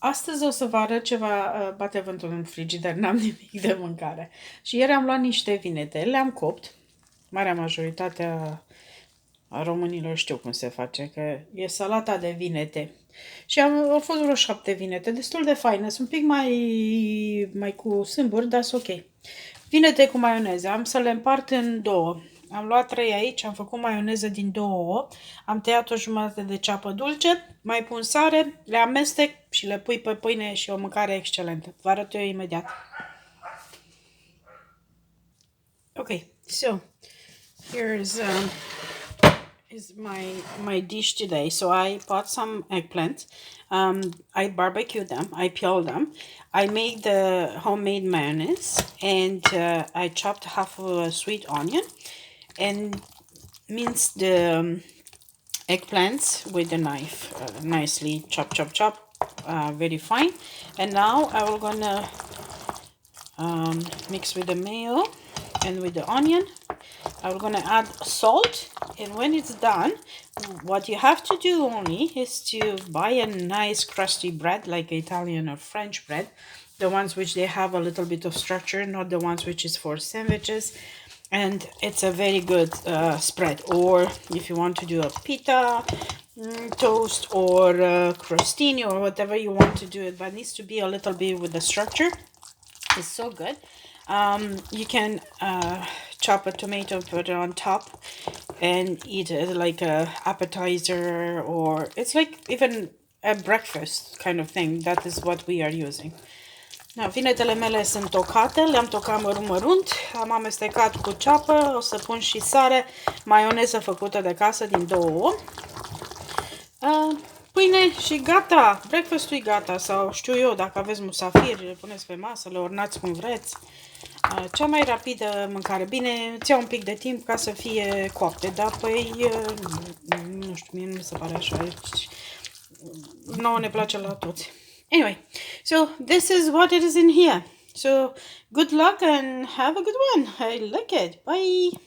Astăzi o să vă arăt ce va bate vântul în frigider, n-am nimic de mâncare. Și ieri am luat niște vinete, le-am copt. Marea majoritate a românilor știu cum se face, că e salata de vinete. Și au fost vreo 7 vinete, destul de faine, sunt un pic mai cu sâmburi, dar sunt ok. Vinete cu maioneză, am să le împart în două. Am luat 3 aici, am făcut maioneză din 2 ouă, am tăiat o jumătate de ceapă dulce, mai pun sare, le amestec și le pui pe pâine și o mâncare excelentă. Vă arăt eu imediat. Okay, so here's my dish today. So I bought some eggplants. I barbecued them. I peeled them. I made the homemade mayonnaise, and I chopped half of a sweet onion, and minced the eggplants with a knife, nicely chop, chop, chop, very fine. And now I will gonna mix with the mayo and with the onion. I'm gonna add salt, and when it's done, what you have to do only is to buy a nice crusty bread like Italian or French bread, the ones which they have a little bit of structure, not the ones which is for sandwiches, and it's a very good spread. Or if you want to do a pita toast or crostini or whatever you want to do it, but it needs to be a little bit with the structure. It's so good. You can chop a tomato, put it on top, and eat it like a appetizer, or it's like even a breakfast kind of thing. That is what we are using. Da, vinetele mele sunt tocate, le-am tocat mărunt, am amestecat cu ceapă, o să pun și sare, maioneză făcută de casă din 2 ouă, pâine și gata, breakfast-ul e gata, sau știu eu, dacă aveți musafiri, le puneți pe masă, le ornați cum vreți. Cea mai rapidă mâncare, bine, îți ia un pic de timp ca să fie coapte, dar păi, nu știu, mie nu mi se pare așa, nouă ne place la toți. Anyway, so this is what it is in here. So good luck and have a good one. I like it. Bye.